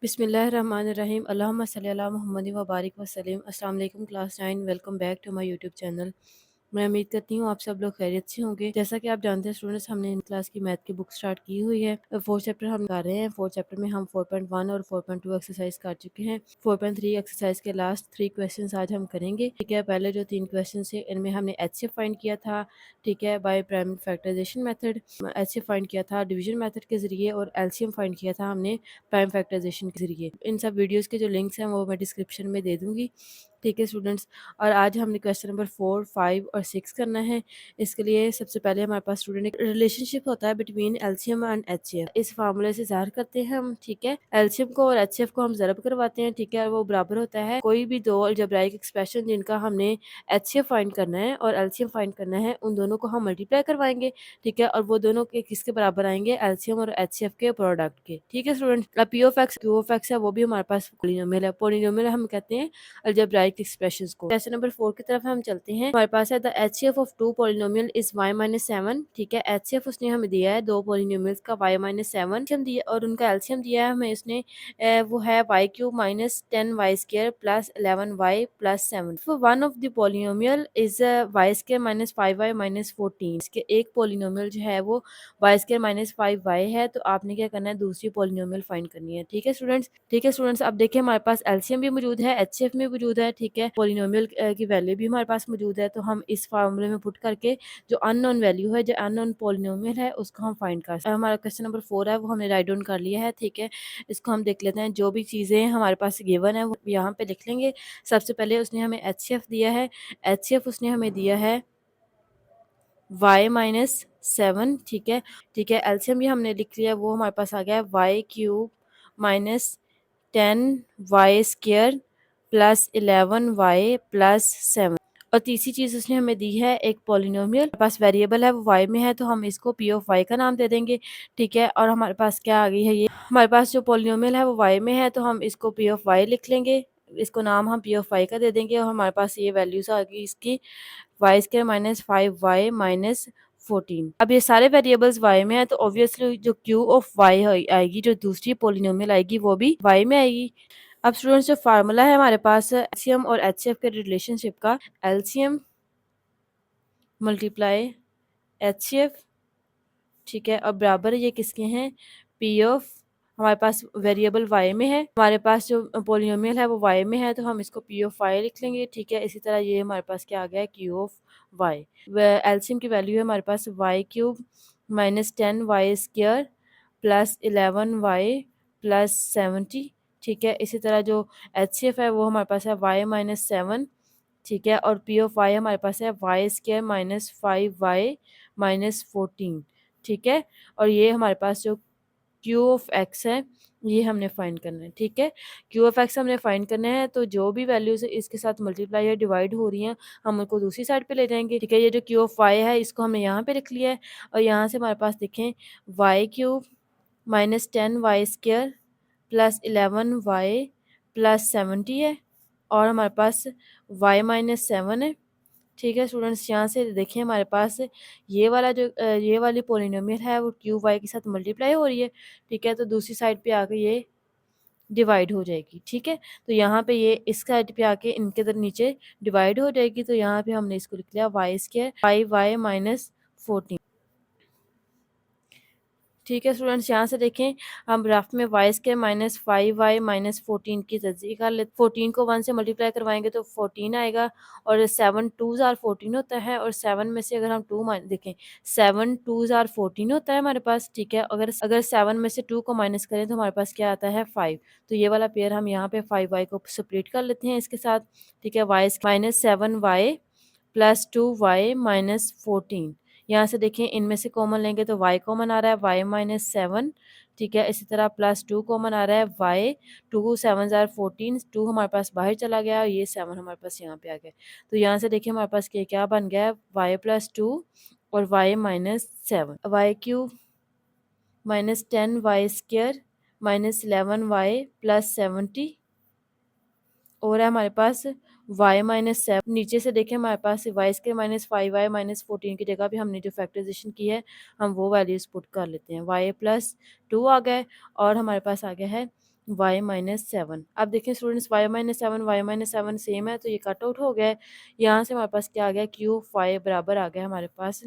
बिस्मिल्लाहिर्रहमानिर्रहीम अल्लाहुम्मा सल्ली अला मुहम्मद व बारिक वसल्लम। अस्सलाम वालेकुम class 9, welcome back to my YouTube channel. मैं उम्मीद करती हूँ आप सब लोग खैरियत से होंगे। जैसा कि आप जानते हैं स्टूडेंट्स, हमने इन क्लास की मैथ की बुक स्टार्ट की हुई है। 4 चैप्टर हम कर रहे हैं। 4 चैप्टर में हम 4.1 और 4.2 एक्सरसाइज कर चुके हैं। 4.3 एक्सरसाइज के लास्ट 3 क्वेश्चंस आज हम करेंगे। ठीक है, पहले जो 3 क्वेश्चन थे इनमें हमने एचसीएफ फाइंड किया था। ठीक है, by primary factorisation method. HCF find किया था डिवीजन मेथड के जरिए, और एलसीएम फाइंड किया था हमने प्राइम फैक्टराइजेशन के जरिए। इन सब वीडियोस के जो लिंक्स हैं वो मैं डिस्क्रिप्शन में दे दूंगी। ठीक है स्टूडेंट्स, और आज हमने क्वेश्चन नंबर 4, 5 और 6 करना है। इसके लिए सबसे पहले हमारे पास स्टूडेंट एक रिलेशनशिप होता है बिटवीन एलसीएम एंड एचसीएफ। इस फार्मूले से ज़ाहिर करते हैं हम। ठीक है, एलसीएम को और एचसीएफ को हम ज़रब करवाते हैं। ठीक है, और वो बराबर होता है कोई भी दो अलजेब्राइक एक्सप्रेशन जिनका हमने एचसीएफ फाइंड करना है और एलसीएम फाइंड करना है, उन दोनों को हम मल्टीप्लाई करवाएंगे। ठीक है, और वो दोनों के किसके बराबर आएंगे? एलसीएम और एचसीएफ के प्रोडक्ट के। ठीक है स्टूडेंट्स, अब P of x, Q of x है, वो भी हमारे पास पोलिनोमियल है। पोलिनोमियल हम कहते हैं अलजेब्राइक एक्सप्रेशंस को। क्वेश्चन नंबर 4 की तरफ हम चलते हैं। हमारे पास है the HCF of two polynomial is y-7। ठीक है, एचसीएफ उसने हमें दिया है दो पोलिनोमियल्स का y-7 हम दिया, और उनका एलसीएम दिया है हमें इसने वो है y³ minus 10y² plus 11y plus 7। One of the polynomial is y² minus 5y minus 14। इसके एक पोलिनोमियल जो है वो y² माइनस 5y है, तो आपने क्या करना है? दूसरी पोलिनोमियल फाइंड करनी है। ठीक है स्टूडेंट्स, अब देखिए हमारे पास एलसीएम भी मौजूद है, एचसीएफ भी मौजूद है। ठीक है, पोलिनोमियल की वैल्यू भी हमारे पास मौजूद है, तो हम इस फार्मूले में पुट करके जो अननोन वैल्यू है, जो अननोन पोलिनोमियल है, उसको हम फाइंड कर सकते हैं। हमारा क्वेश्चन नंबर 4 है वो हमने राइट डाउन कर लिया है। ठीक है, इसको हम देख लेते हैं। जो भी चीज़ें हमारे पास गिवन है वो यहाँ पे लिख लेंगे। सबसे पहले उसने हमें एचसीएफ दिया है। एचसीएफ उसने हमें दिया है y-7। ठीक है, एलसीएम भी हमने लिख लिया, वो हमारे पास आ गया है y³ minus 10y² plus 11y plus 7। और तीसरी चीज़ उसने हमें दी है एक पोलिनोमियल। हमारे पास वेरिएबल है वो y में है, तो हम इसको p ऑफ y का नाम दे देंगे। ठीक है, और हमारे पास क्या आ गई है? ये हमारे पास जो पोलिनोमियल है वो y में है, तो हम इसको p ऑफ y लिख लेंगे। इसको नाम हम p ऑफ y का दे देंगे, और हमारे पास ये वैल्यूज आ गई इसकी y² माइनस 5y माइनस 14। अब ये सारे वेरिएबल्स y में है, तो ऑब्वियसली जो q ऑफ y आएगी, जो दूसरी पोलिनोमियल आएगी, वो भी y में आएगी। अब स्टूडेंट्स, जो फार्मूला है हमारे पास एलसीएम और एचसीएफ के रिलेशनशिप का, एलसीएम मल्टीप्लाई एचसीएफ। ठीक है, और बराबर ये किसके हैं? पी ऑफ, हमारे पास वेरिएबल y में है, हमारे पास जो पोलिनोमियल है वो y में है, तो हम इसको p ऑफ y लिख लेंगे। ठीक है, इसी तरह ये हमारे पास क्या आ गया है? q of y। एलसीएम की वैल्यू है हमारे पास y³ minus 10y² plus 11y plus 70। ठीक है, इसी तरह जो एचसीएफ है वो हमारे पास है y-7। ठीक है, और पी ऑफ y हमारे पास है y² माइनस 5y माइनस 14। ठीक है, और ये हमारे पास जो क्यू ऑफ एक्स है ये हमने फाइंड करना है। ठीक है, क्यू ऑफ एक्स हमने फाइंड करना है, तो जो भी वैल्यूज इसके साथ मल्टीप्लाई या डिवाइड हो रही हैं हम उनको दूसरी साइड पे ले जाएंगे। ठीक है, ये जो क्यू ऑफ वाई है इसको हमने यहाँ पे लिख लिया है, और यहाँ से हमारे पास देखें y³ minus 10y² plus 11y plus 70 है, और हमारे पास y-7 है। ठीक है स्टूडेंट्स, यहाँ से देखिए हमारे पास ये वाला जो ये वाली पोलिनोमियल है वो क्यू वाई के साथ मल्टीप्लाई हो रही है। ठीक है, तो दूसरी साइड पे आके ये डिवाइड हो जाएगी। ठीक है, तो यहाँ पे ये इस साइड पे आके इनके इधर नीचे डिवाइड हो जाएगी, तो यहाँ पे हमने इसको लिख लिया y² 5y माइनस 14। ठीक है स्टूडेंट्स, यहाँ से देखें हम ग्राफ में y² माइनस 5y माइनस 14 की तस्दीक कर लेते। 14 को 1 से मल्टीप्लाई करवाएंगे तो 14 आएगा, और 7 2s आर 14 होता है, और 7 में से अगर हम 2 देखें 7 2s आर 14 होता है हमारे पास। ठीक है, अगर 7 में से 2 को माइनस करें तो हमारे पास क्या आता है? 5। तो ये वाला पेयर हम यहाँ पे 5y को स्प्लिट कर लेते हैं इसके साथ। ठीक है, y minus 7y plus 2y minus 14। यहाँ से देखें इनमें से कॉमन लेंगे तो y कॉमन आ रहा है, y-7। ठीक है, इसी तरह प्लस 2 कॉमन आ रहा है, y 2 7 जार 14, 2 हमारे पास बाहर चला गया, और ये 7 हमारे पास यहाँ पे आ गया। तो यहाँ से देखिए हमारे पास क्या बन गया है? y प्लस 2 और y-7, y³ minus 10y² minus 11y plus 70, और है हमारे पास y-7। नीचे से देखें हमारे पास y² माइनस 5y माइनस 14 की जगह भी हमने जो फैक्टराइजेशन की है हम वो वैल्यूज पुट कर लेते हैं। y प्लस 2 आ गए, और हमारे पास आ गया है वाई माइनस सेवन। अब देखें students, Y minus seven Y minus seven same है, तो ये कट आउट हो गया है। यहाँ से हमारे पास क्या आ गया, क्यूब वाई बराबर आ गया हमारे पास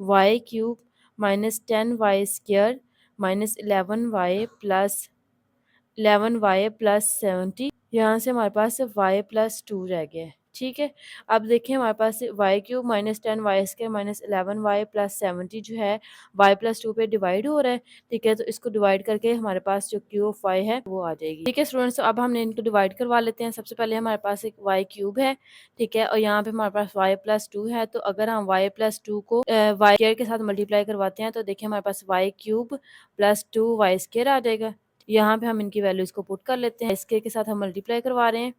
Y cube minus 10 y² minus 11y plus यहाँ से हमारे पास y+2 रह गया है। ठीक है, अब देखिए हमारे पास Y cube minus 10 y² minus 11y+70 जो है y+2 पे डिवाइड हो रहा है। ठीक है, तो इसको डिवाइड करके हमारे पास जो क्यू ऑफ वाई है वो आ जाएगी। ठीक है स्टूडेंट्स, अब हमने इनको डिवाइड करवा लेते हैं। सबसे पहले हमारे पास एक वाई क्यूब है, ठीक है, और यहाँ पे हमारे पास y+2 है। तो अगर हम y+2 को वाई स्क्वायर के साथ मल्टीप्लाई करवाते हैं तो देखिए हमारे पास वाई क्यूब प्लस 2y² आ जाएगा। यहाँ पे हम इनकी वैल्यूज को पुट कर लेते हैं, इसके साथ हम मल्टीप्लाई करवा रहे हैं,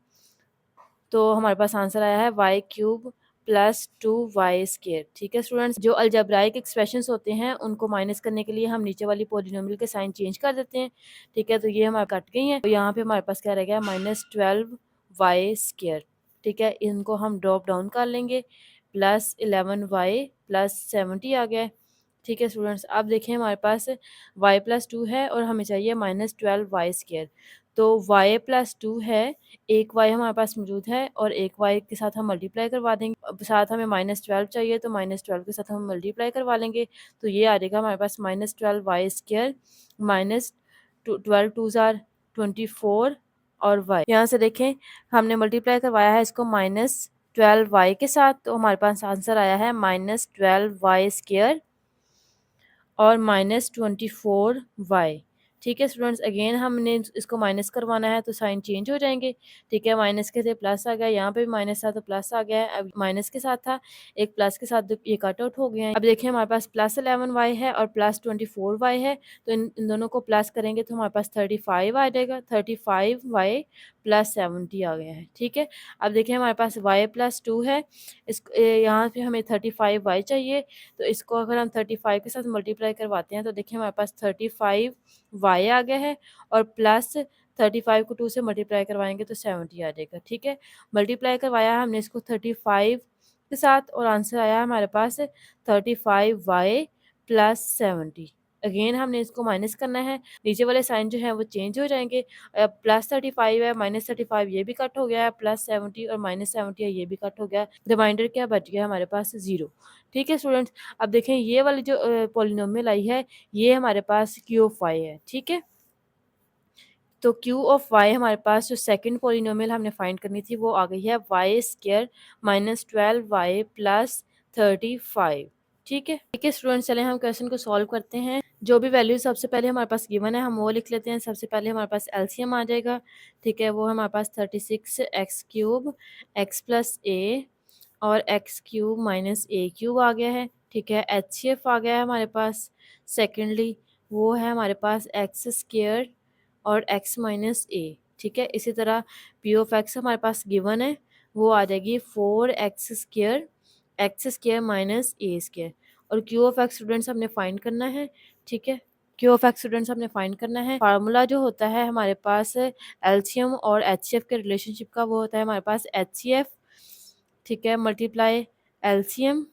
तो हमारे पास आंसर आया है वाई क्यूब प्लस 2y²। ठीक है स्टूडेंट्स, जो अलजेब्राइक एक्सप्रेशंस होते हैं उनको माइनस करने के लिए हम नीचे वाली पॉलिनोमियल के साइन चेंज कर देते हैं। ठीक है, तो ये हमारे कट गई हैं, तो यहाँ पे हमारे पास क्या रह गया, -12y²। ठीक है, इनको हम ड्रॉप डाउन कर लेंगे, प्लस 11y+70 आ गया है। ठीक है स्टूडेंट्स, अब देखें हमारे पास y+2 है और हमें चाहिए -12y²। तो y+2 है, एक y हमारे पास मौजूद है और एक y के साथ हम मल्टीप्लाई करवा देंगे। अब साथ हमें -12 चाहिए, तो -12 के साथ हम मल्टीप्लाई करवा लेंगे, तो ये आ जाएगा हमारे पास -12y² माइनस 12 2 आर 24 और y। यहाँ से देखें हमने मल्टीप्लाई करवाया है इसको -12y के साथ, तो हमारे पास आंसर आया है -12y² और -24y। ठीक है स्टूडेंट्स, अगेन हमने इसको माइनस करवाना है, तो साइन चेंज हो जाएंगे। ठीक है, माइनस के थे प्लस आ गया, यहाँ पे भी माइनस था तो प्लस आ गया है। अब माइनस के साथ था, एक प्लस के साथ ये कट आउट हो गया है। अब देखिए हमारे पास +11y है और +24y है, तो इन दोनों को प्लस करेंगे तो हमारे पास 35 आ जाएगा। 35y+70 आ गया है। ठीक है, अब देखिए हमारे पास y+2 है, इस यहाँ पे हमें 35y चाहिए, तो इसको अगर हम 35 के साथ मल्टीप्लाई करवाते हैं तो देखिए हमारे पास 35y आ गया है और प्लस 35 को 2 से मल्टीप्लाई करवाएंगे तो 70 आ जाएगा। ठीक है, मल्टीप्लाई करवाया हमने इसको 35 के साथ और आंसर आया हमारे पास 35y+70। अगेन हमने इसको माइनस करना है, नीचे वाले साइन जो है वो चेंज हो जाएंगे। +35 है, -35 ये भी कट हो गया है, +70 और -70 है ये भी कट हो गया। रिमाइंडर क्या बच गया हमारे पास, 0। ठीक है स्टूडेंट्स, अब देखें ये वाली जो पॉलिनोमियल आई है ये हमारे पास क्यू ऑफ वाई है। ठीक है, तो क्यू ऑफ वाई हमारे पास जो सेकंड पॉलिनोमियल हमने फाइंड करनी थी वो आ गई है y² -12y+35। ठीक है स्टूडेंट्स, चलें हम क्वेश्चन को सॉल्व करते हैं। जो भी वैल्यू सबसे पहले हमारे पास गिवन है हम वो लिख लेते हैं। सबसे पहले हमारे पास एलसीएम आ जाएगा। ठीक है, वो हमारे पास 36x³ x+a और x³ माइनस a³ आ गया है। ठीक है, एचसीएफ आ गया है हमारे पास। सेकेंडली वो है हमारे पास x² और x माइनस ए। ठीक है, इसी तरह पी ऑफ एक्स हमारे पास गिवन है, वो आ जाएगी 4x² x² माइनस a² और क्यू ऑफ एक्स स्टूडेंट्स हमने फाइंड करना है। ठीक है, क्यू ऑफ एक्स स्टूडेंट्स हमने फाइंड करना है। फार्मूला जो होता है हमारे पास एलसीएम और एचसीएफ के रिलेशनशिप का, वो होता है हमारे पास एचसीएफ, ठीक है, मल्टीप्लाई एलसीएम,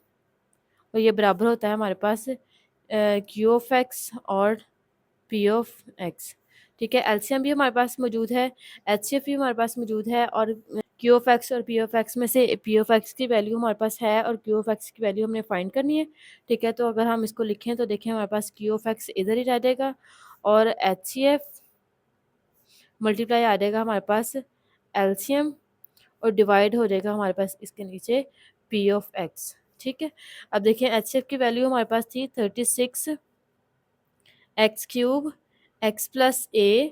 और ये बराबर होता है हमारे पास क्यू ऑफ एक्स और पी ऑफ एक्स। ठीक है, एलसीएम भी हमारे पास मौजूद है, एचसीएफ भी हमारे पास मौजूद है, और क्यू ऑफ एक्स और पी ऑफ एक्स में से पी ऑफ एक्स की वैल्यू हमारे पास है और क्यू ऑफ एक्स की वैल्यू हमने फाइंड करनी है। ठीक है, तो अगर हम इसको लिखें तो देखें हमारे पास क्यू ऑफ एक्स इधर ही रह जाएगा और एच सी एफ मल्टीप्लाई आ जाएगा हमारे पास एलसीएम और डिवाइड हो जाएगा हमारे पास इसके नीचे पी ऑफ एक्स। ठीक है, अब देखिए एच सी एफ की वैल्यू हमारे पास थी 36x³ x+a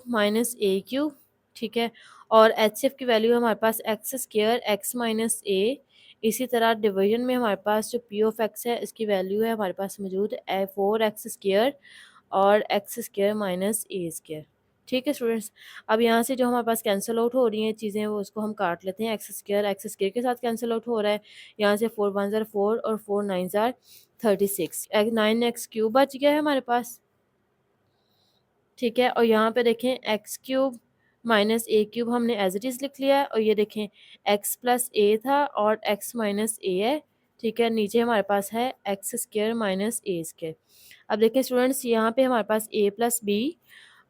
माइनस a³। ठीक है, और एच की वैल्यू हमारे पास x² x माइनस a। इसी तरह डिवीजन में हमारे पास जो पी ऑफ एक्स है इसकी वैल्यू है हमारे पास मौजूद 4x² और x² माइनस a²। ठीक है स्टूडेंट्स, अब यहाँ से जो हमारे पास कैंसिल आउट हो रही हैं चीज़ें वो उसको हम काट लेते हैं। x² के साथ कैंसिल आउट हो रहा है, यहाँ से 4 1 ज़ार 4 और 4 9 ज़ार 36, 9x³ बच गया है हमारे पास। ठीक है, और यहाँ पे देखें x³ माइनस a³ हमने एज इट इज़ लिख लिया है, और ये देखें x+a था और x माइनस a है। ठीक है, नीचे हमारे पास है x² माइनस a²। अब देखें स्टूडेंट्स, यहाँ पे हमारे पास a+b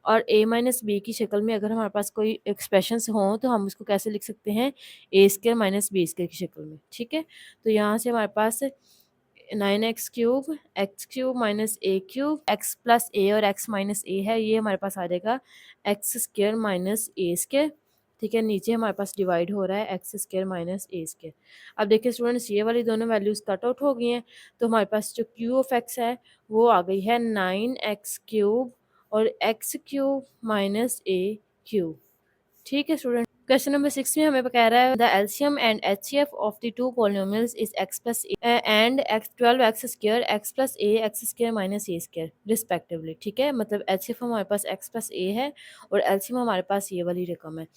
और a माइनस बी की शक्ल में अगर हमारे पास कोई एक्सप्रेशंस हों तो हम उसको कैसे लिख सकते हैं, A square minus B square की शक्ल में। ठीक है, तो यहाँ से हमारे पास 9x³ minus a³ x plus A और x माइनस ए है, ये हमारे पास आ जाएगा एक्स स्क्वायर माइनस ए स्क्वायर। ठीक है, नीचे हमारे पास डिवाइड हो रहा है एक्स स्क्वायर माइनस ए स्क्वायर। अब देखिए स्टूडेंट्स, ये वाली दोनों वैल्यूज कट आउट हो गई हैं, तो हमारे पास जो क्यू ऑफ एक्स है वो आ गई है 9x³ और x³ माइनस a³। ठीक है स्टूडेंट, क्वेश्चन नंबर 6 में हमें कह रहा है the LCM and HCF of the two polynomials is x plus and x 12x square x plus A x square minus A square respectively. ठीक है, मतलब एचसीएफ हमारे पास एक्स प्लस ए है और एलसीएम हमारे पास ये वाली रकम है।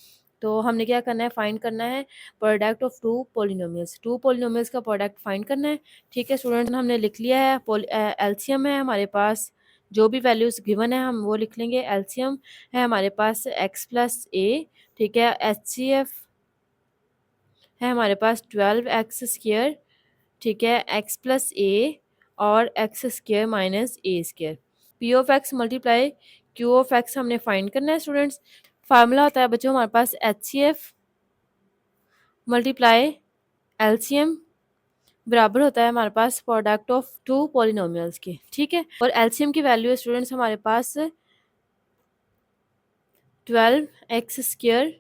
तो हमने क्या करना है, फाइंड करना है product of two polynomials, two polynomials का प्रोडक्ट फाइंड करना है। ठीक है स्टूडेंट, हमने लिख लिया है, एलसीएम है हमारे पास, जो भी वैल्यूज गिवन है हम वो लिख लेंगे। एलसीएम है हमारे पास एक्स प्लस ए, ठीक है, एचसीएफ है हमारे पास 12x स्क्वायर, ठीक है, x प्लस ए और x square minus A square. P of x multiply Q of x हमने फाइंड करना है स्टूडेंट्स। फार्मूला होता है बच्चों हमारे पास एचसीएफ मल्टीप्लाई एलसीएम बराबर होता है हमारे पास प्रोडक्ट ऑफ टू पॉलिनोमियल्स के। ठीक है, और एलसीएम की वैल्यू है स्टूडेंट्स हमारे पास 12x स्क्वायर,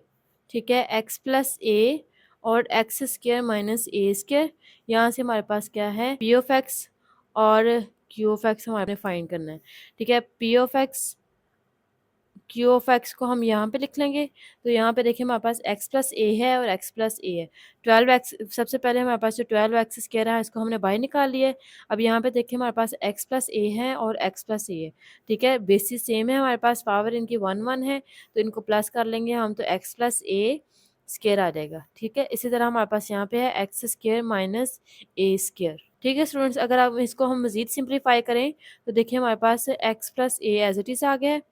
ठीक है, x प्लस ए और एक्स स्क्वायर माइनस ए स्क्वायर। यहाँ से हमारे पास क्या है, पी ऑफ एक्स और क्यू ऑफ एक्स हमारे फाइंड करना है। ठीक है, P of x Q of x को हम यहाँ पे लिख लेंगे। तो यहाँ पे देखिए हमारे पास x प्लस ए है और x प्लस ए है। 12x, सबसे पहले हमारे पास जो 12x स्क्वायर है इसको हमने बाहर निकाल लिया है। अब यहाँ पे देखिए हमारे पास x प्लस ए है और x प्लस ए है। ठीक है, बेसिस सेम है हमारे पास, पावर इनकी 1 है, तो इनको प्लस कर लेंगे हम, तो x प्लस ए स्क्वायर आ जाएगा। ठीक है, इसी तरह हमारे पास यहाँ पे है एक्स स्क्वायर माइनस ए स्क्वायर। ठीक है स्टूडेंट्स, अगर आप इसको हम मजीद सिंप्लीफाई करें तो देखिए हमारे पास x plus A as it is आ गया है।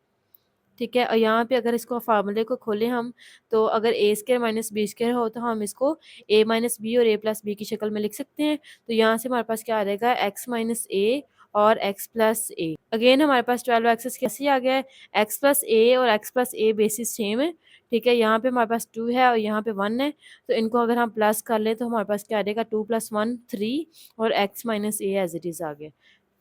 ठीक है, और यहाँ पे अगर इसको फार्मूले को खोलें हम, तो अगर ए स्क्वायर माइनस बी स्क्वायर हो तो हम इसको ए माइनस बी और ए प्लस बी की शक्ल में लिख सकते हैं। तो यहाँ से हमारे पास क्या आ जाएगा, एक्स माइनस ए और एक्स प्लस ए। अगेन हमारे पास 12x कैसे आ गया है, एक्स प्लस ए और एक्स प्लस ए बेसिस सेम है। ठीक है, यहाँ पे हमारे पास 2 है और यहाँ पे 1 है, तो इनको अगर हम प्लस कर लें तो हमारे पास क्या आ जाएगा, 2 + 1 3 और X minus A as it is आ गया।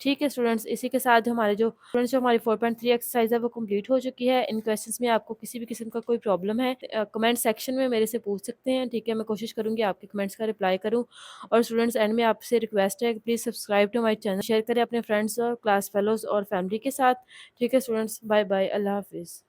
ठीक है स्टूडेंट्स, इसी के साथ हमारे जो स्टूडेंट्स जो हमारी 4.3 एक्सरसाइज है वो कंप्लीट हो चुकी है। इन क्वेश्चंस में आपको किसी भी किस्म का कोई प्रॉब्लम है कमेंट सेक्शन में मेरे से पूछ सकते हैं। ठीक है, मैं कोशिश करूंगी आपके कमेंट्स का रिप्लाई करूं। और स्टूडेंट्स, एंड में आपसे रिक्वेस्ट है कि please subscribe to my channel, share करें अपने फ्रेंड्स और क्लास फेलोज और फैमिली के साथ। ठीक है स्टूडेंट्स, बाय बाय, अल्लाह हाफिज़।